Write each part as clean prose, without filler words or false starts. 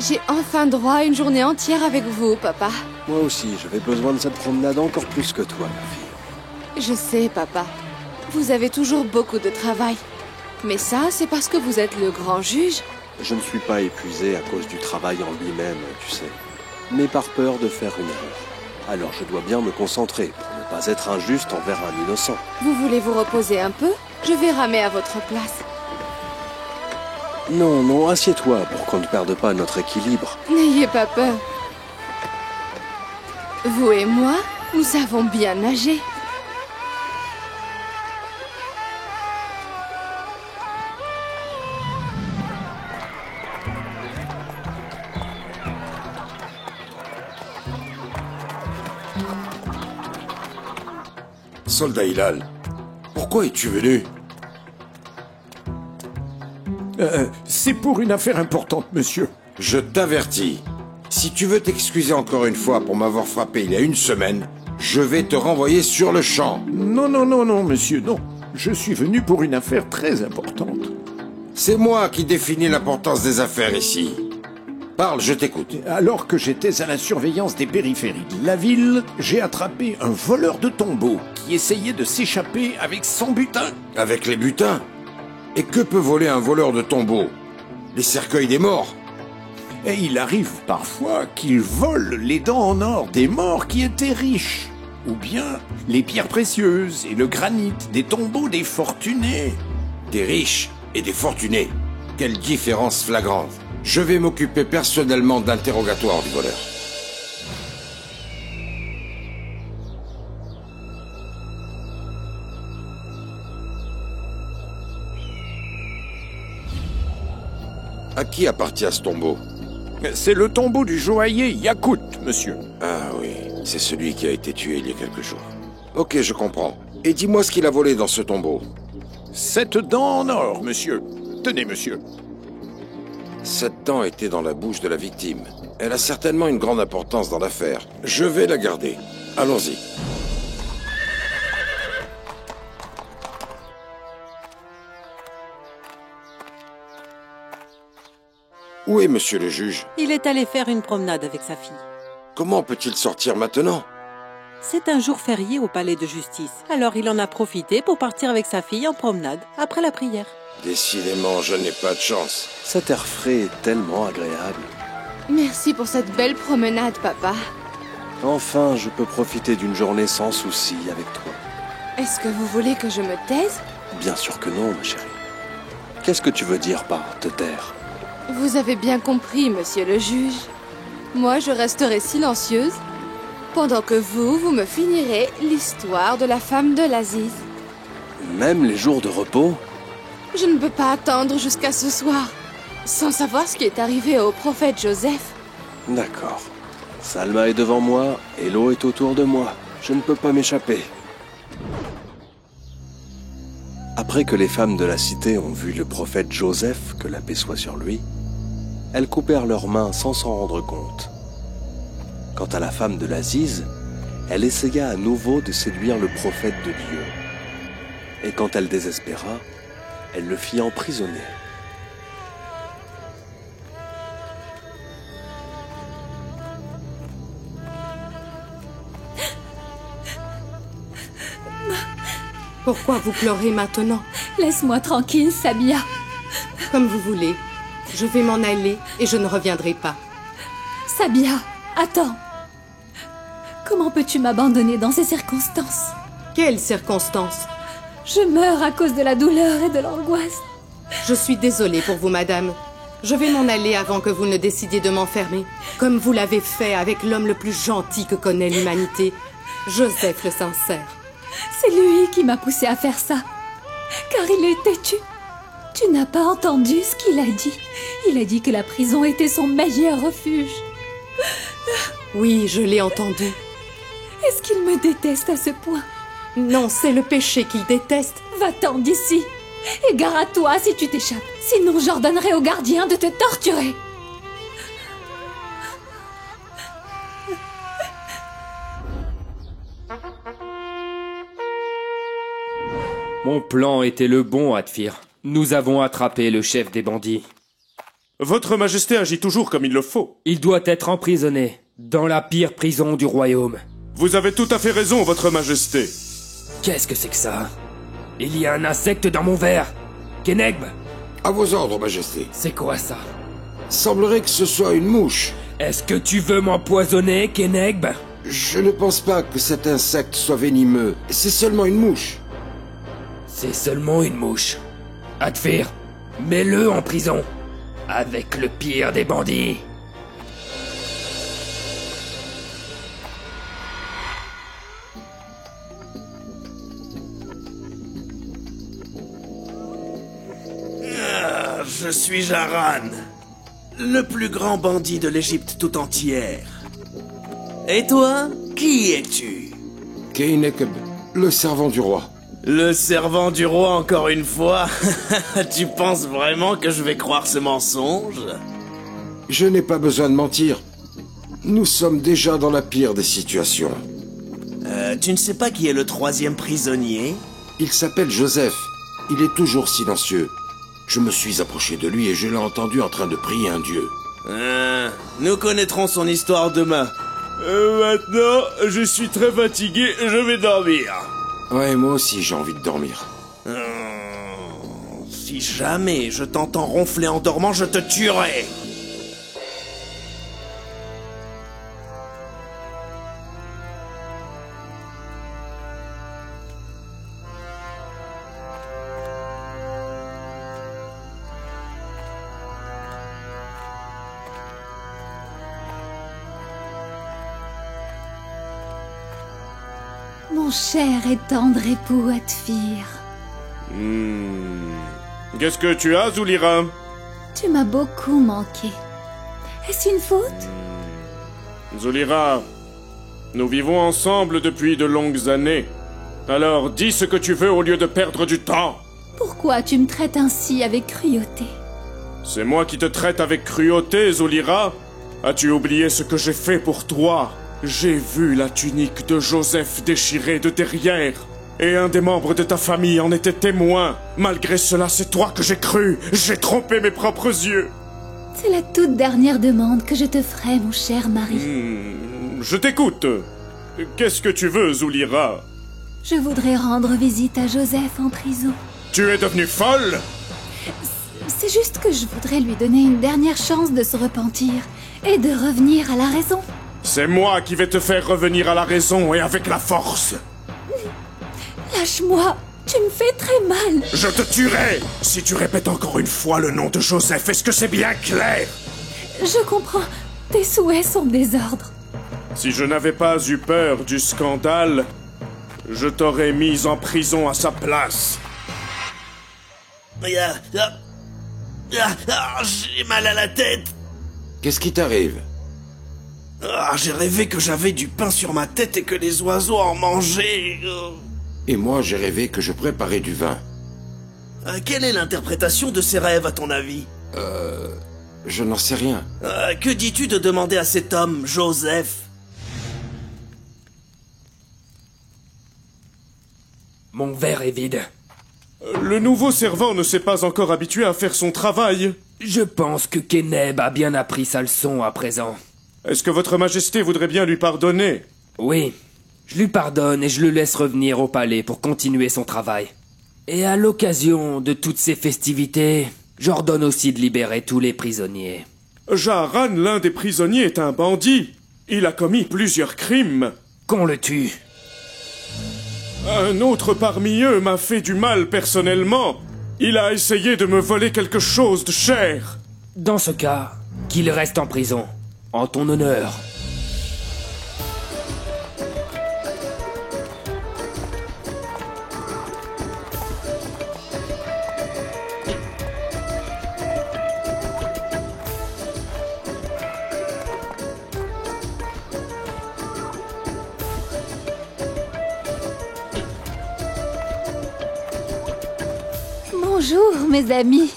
J'ai enfin droit à une journée entière avec vous, papa. Moi aussi, j'avais besoin de cette promenade encore plus que toi, ma fille. Je sais, papa. Vous avez toujours beaucoup de travail. Mais ça, c'est parce que vous êtes le grand juge. Je ne suis pas épuisé à cause du travail en lui-même, tu sais. Mais par peur de faire une erreur. Alors je dois bien me concentrer pour ne pas être injuste envers un innocent. Vous voulez vous reposer un peu? Je vais ramer à votre place. Non, non, assieds-toi pour qu'on ne perde pas notre équilibre. N'ayez pas peur. Vous et moi, nous savons bien nager. Soldat Hilal, pourquoi es-tu venu? C'est pour une affaire importante, monsieur. Je t'avertis, si tu veux t'excuser encore une fois pour m'avoir frappé il y a une semaine, je vais te renvoyer sur le champ. Non, non, non, non, monsieur, non. Je suis venu pour une affaire très importante. C'est moi qui définis l'importance des affaires ici. Parle, je t'écoute. Alors que j'étais à la surveillance des périphéries de la ville, j'ai attrapé un voleur de tombeaux qui essayait de s'échapper avec son butin. Avec les butins? Et que peut voler un voleur de tombeaux? Les cercueils des morts? Et il arrive parfois qu'il vole les dents en or des morts qui étaient riches. Ou bien les pierres précieuses et le granit des tombeaux des fortunés. Des riches et des fortunés. Quelle différence flagrante. Je vais m'occuper personnellement d'interrogatoire du voleur. À qui appartient ce tombeau? C'est le tombeau du joaillier Yakout, monsieur. Ah oui, c'est celui qui a été tué il y a quelques jours. Ok, je comprends. Et dis-moi ce qu'il a volé dans ce tombeau. 7 dents en or, monsieur. Tenez, monsieur. Cette dent était dans la bouche de la victime. Elle a certainement une grande importance dans l'affaire. Je vais la garder. Allons-y. Où est monsieur le juge? Il est allé faire une promenade avec sa fille. Comment peut-il sortir maintenant? C'est un jour férié au palais de justice. Alors il en a profité pour partir avec sa fille en promenade, après la prière. Décidément, je n'ai pas de chance. Cet air frais est tellement agréable. Merci pour cette belle promenade, papa. Enfin, je peux profiter d'une journée sans souci avec toi. Est-ce que vous voulez que je me taise? Bien sûr que non, ma chérie. Qu'est-ce que tu veux dire par te taire? Vous avez bien compris, monsieur le juge. Moi, je resterai silencieuse, pendant que vous me finirez l'histoire de la femme de l'Aziz. Même les jours de repos? Je ne peux pas attendre jusqu'à ce soir, sans savoir ce qui est arrivé au prophète Joseph. D'accord. Salma est devant moi et l'eau est autour de moi. Je ne peux pas m'échapper. Après que les femmes de la cité ont vu le prophète Joseph, que la paix soit sur lui, elles coupèrent leurs mains sans s'en rendre compte. Quant à la femme de l'Aziz, elle essaya à nouveau de séduire le prophète de Dieu. Et quand elle désespéra, elle le fit emprisonner. Pourquoi vous pleurez maintenant? Laisse-moi tranquille, Sabia. Comme vous voulez. Je vais m'en aller et je ne reviendrai pas. Sabia, attends. Comment peux-tu m'abandonner dans ces circonstances? Quelles circonstances? Je meurs à cause de la douleur et de l'angoisse. Je suis désolée pour vous, madame. Je vais m'en aller avant que vous ne décidiez de m'enfermer, comme vous l'avez fait avec l'homme le plus gentil que connaît l'humanité, Joseph le Sincère. C'est lui qui m'a poussé à faire ça. Car il est têtu. Tu n'as pas entendu ce qu'il a dit. Il a dit que la prison était son meilleur refuge. Oui, je l'ai entendu. Est-ce qu'il me déteste à ce point? Non, c'est le péché qu'il déteste. Va-t'en d'ici. Et gare à toi si tu t'échappes. Sinon j'ordonnerai au gardien de te torturer. Mon plan était le bon, Atfir. Nous avons attrapé le chef des bandits. Votre Majesté agit toujours comme il le faut. Il doit être emprisonné, dans la pire prison du royaume. Vous avez tout à fait raison, Votre Majesté. Qu'est-ce que c'est que ça? Il y a un insecte dans mon verre. Kenegb! À vos ordres, Majesté. C'est quoi ça? Semblerait que ce soit une mouche. Est-ce que tu veux m'empoisonner, Kenegb? Je ne pense pas que cet insecte soit venimeux. C'est seulement une mouche. C'est seulement une mouche. Adfir, mets-le en prison. Avec le pire des bandits. Je suis Jaran, le plus grand bandit de l'Égypte tout entière. Et toi, qui es-tu? Keinekeb, le servant du roi. Le servant du roi encore une fois? Tu penses vraiment que je vais croire ce mensonge? Je n'ai pas besoin de mentir. Nous sommes déjà dans la pire des situations. Tu ne sais pas qui est le 3e prisonnier? Il s'appelle Joseph. Il est toujours silencieux. Je me suis approché de lui et je l'ai entendu en train de prier un dieu. Nous connaîtrons son histoire demain. Maintenant, je suis très fatigué, je vais dormir. Ouais, moi aussi j'ai envie de dormir. Si jamais je t'entends ronfler en dormant, je te tuerai. Mon cher et tendre époux Adfir. Qu'est-ce que tu as, Zulira? Tu m'as beaucoup manqué. Est-ce une faute? Zulira, nous vivons ensemble depuis de longues années. Alors dis ce que tu veux au lieu de perdre du temps. Pourquoi tu me traites ainsi avec cruauté? C'est moi qui te traite avec cruauté, Zulira. As-tu oublié ce que j'ai fait pour toi? J'ai vu la tunique de Joseph déchirée de derrière. Et un des membres de ta famille en était témoin. Malgré cela, c'est toi que j'ai cru. J'ai trompé mes propres yeux. C'est la toute dernière demande que je te ferai, mon cher mari. Je t'écoute. Qu'est-ce que tu veux, Zulira? Je voudrais rendre visite à Joseph en prison. Tu es devenue folle? C'est juste que je voudrais lui donner une dernière chance de se repentir et de revenir à la raison. C'est moi qui vais te faire revenir à la raison et avec la force. Lâche-moi, tu me fais très mal. Je te tuerai si tu répètes encore une fois le nom de Joseph. Est-ce que c'est bien clair? Je comprends, tes souhaits sont des ordres. Si je n'avais pas eu peur du scandale, je t'aurais mis en prison à sa place. J'ai mal à la tête. Qu'est-ce qui t'arrive? J'ai rêvé que j'avais du pain sur ma tête et que les oiseaux en mangeaient. Et moi, j'ai rêvé que je préparais du vin. Quelle est l'interprétation de ces rêves, à ton avis? Je n'en sais rien. Que dis-tu de demander à cet homme, Joseph? Mon verre est vide. Le nouveau servant ne s'est pas encore habitué à faire son travail. Je pense que Keneb a bien appris sa leçon à présent. Est-ce que votre majesté voudrait bien lui pardonner? Oui, je lui pardonne et je le laisse revenir au palais pour continuer son travail. Et à l'occasion de toutes ces festivités, j'ordonne aussi de libérer tous les prisonniers. Jaran, l'un des prisonniers, est un bandit. Il a commis plusieurs crimes. Qu'on le tue. Un autre parmi eux m'a fait du mal personnellement. Il a essayé de me voler quelque chose de cher. Dans ce cas, qu'il reste en prison. En ton honneur. Bonjour, mes amis.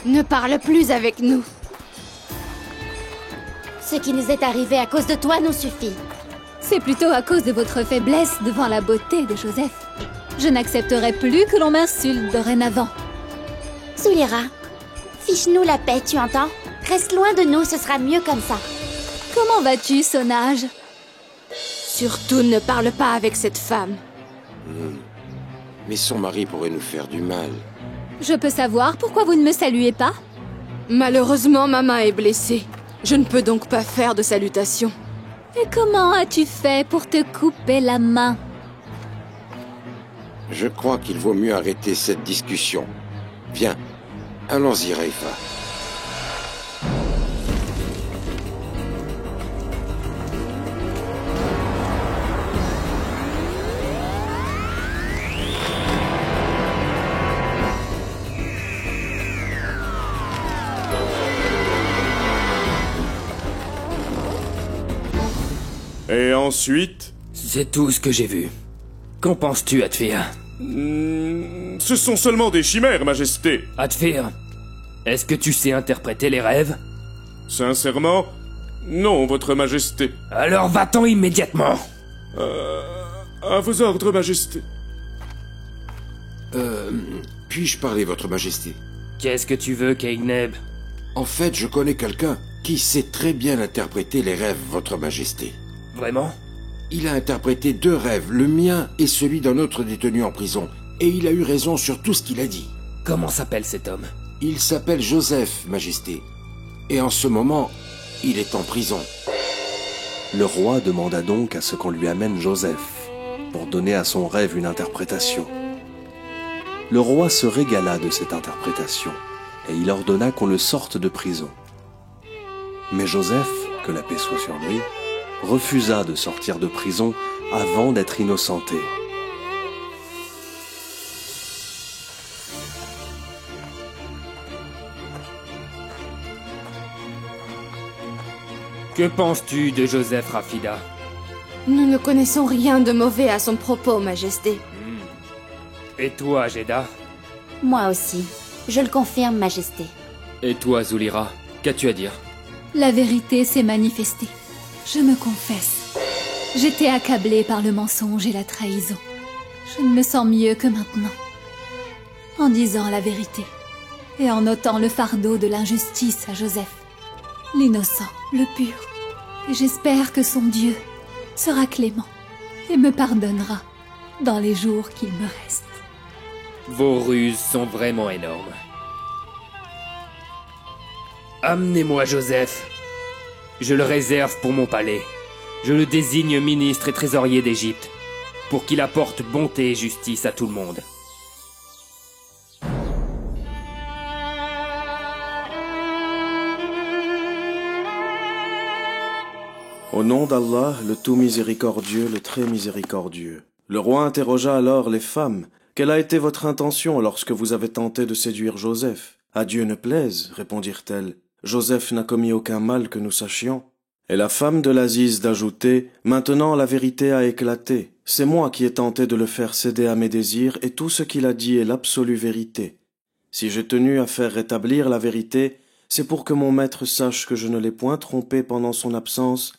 Ne parle plus avec nous. Ce qui nous est arrivé à cause de toi nous suffit. C'est plutôt à cause de votre faiblesse devant la beauté de Joseph. Je n'accepterai plus que l'on m'insulte dorénavant. Zulira, Fiche-nous la paix, tu entends? Reste loin de nous, ce sera mieux comme ça. Comment vas-tu, Sonage? Surtout ne parle pas avec cette femme. Mais son mari pourrait nous faire du mal. Je peux savoir pourquoi vous ne me saluez pas? Malheureusement, ma main est blessée. Je ne peux donc pas faire de salutation. Et comment as-tu fait pour te couper la main? Je crois qu'il vaut mieux arrêter cette discussion. Viens, allons-y, Reifa. Et ensuite? C'est tout ce que j'ai vu. Qu'en penses-tu, Atfir? Ce sont seulement des chimères, Majesté. Atfir, est-ce que tu sais interpréter les rêves? Sincèrement, non, Votre Majesté. Alors va-t'en immédiatement. À vos ordres, Majesté. Puis-je parler, Votre Majesté? Qu'est-ce que tu veux, Keigneb? En fait, je connais quelqu'un qui sait très bien interpréter les rêves, Votre Majesté. Vraiment? Il a interprété 2 rêves, le mien et celui d'un autre détenu en prison, et il a eu raison sur tout ce qu'il a dit. Comment s'appelle cet homme? Il s'appelle Joseph, Majesté. Et en ce moment, il est en prison. Le roi demanda donc à ce qu'on lui amène Joseph, pour donner à son rêve une interprétation. Le roi se régala de cette interprétation, et il ordonna qu'on le sorte de prison. Mais Joseph, que la paix soit sur lui, refusa de sortir de prison avant d'être innocenté. Que penses-tu de Joseph, Rafida? Nous ne connaissons rien de mauvais à son propos, Majesté. Et toi, Jeda? Moi aussi. Je le confirme, Majesté. Et toi, Zulira? Qu'as-tu à dire? La vérité s'est manifestée. Je me confesse. J'étais accablée par le mensonge et la trahison. Je ne me sens mieux que maintenant. En disant la vérité. Et en ôtant le fardeau de l'injustice à Joseph. L'innocent, le pur. Et j'espère que son Dieu sera clément et me pardonnera dans les jours qu'il me reste. Vos ruses sont vraiment énormes. Amenez-moi Joseph. Je le réserve pour mon palais. Je le désigne ministre et trésorier d'Égypte, pour qu'il apporte bonté et justice à tout le monde. Au nom d'Allah, le tout miséricordieux, le très miséricordieux. Le roi interrogea alors les femmes. Quelle a été votre intention lorsque vous avez tenté de séduire Joseph? À Dieu ne plaise, répondirent-elles. Joseph n'a commis aucun mal que nous sachions. Et la femme de l'Aziz d'ajouter, maintenant la vérité a éclaté. C'est moi qui ai tenté de le faire céder à mes désirs et tout ce qu'il a dit est l'absolue vérité. Si j'ai tenu à faire rétablir la vérité, c'est pour que mon maître sache que je ne l'ai point trompé pendant son absence,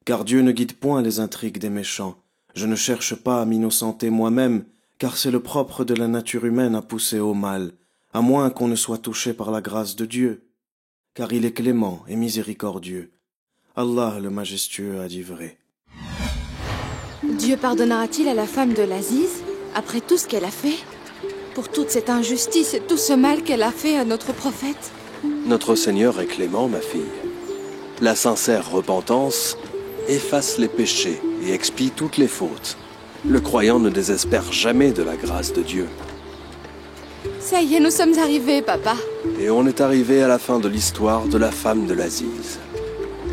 car Dieu ne guide point les intrigues des méchants. Je ne cherche pas à m'innocenter moi-même, car c'est le propre de la nature humaine à pousser au mal, à moins qu'on ne soit touché par la grâce de Dieu, car il est clément et miséricordieux. Allah le majestueux a dit vrai. Dieu pardonnera-t-il à la femme de l'Aziz, après tout ce qu'elle a fait? Pour toute cette injustice et tout ce mal qu'elle a fait à notre prophète? Notre Seigneur est clément, ma fille. La sincère repentance efface les péchés et expie toutes les fautes. Le croyant ne désespère jamais de la grâce de Dieu. Ça y est, nous sommes arrivés, papa. Et on est arrivé à la fin de l'histoire de la femme de l'Aziz,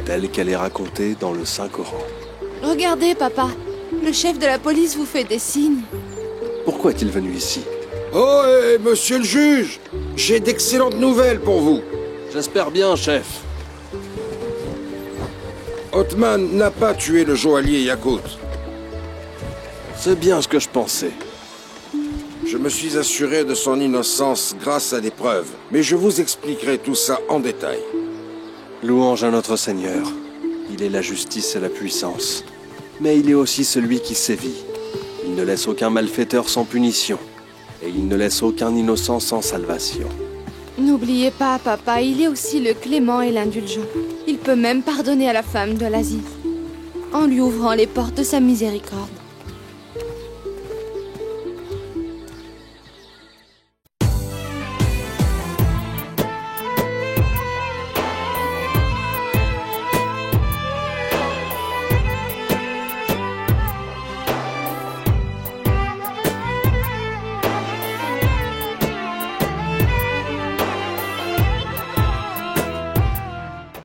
telle qu'elle est racontée dans le Saint-Coran. Regardez, papa. Le chef de la police vous fait des signes. Pourquoi est-il venu ici? Oh, monsieur le juge! J'ai d'excellentes nouvelles pour vous. J'espère bien, chef. Othman n'a pas tué le joaillier Yakout. C'est bien ce que je pensais. Je me suis assuré de son innocence grâce à des preuves, mais je vous expliquerai tout ça en détail. Louange à notre Seigneur. Il est la justice et la puissance. Mais il est aussi celui qui sévit. Il ne laisse aucun malfaiteur sans punition. Et il ne laisse aucun innocent sans salvation. N'oubliez pas, papa, il est aussi le clément et l'indulgent. Il peut même pardonner à la femme de l'Aziz, en lui ouvrant les portes de sa miséricorde.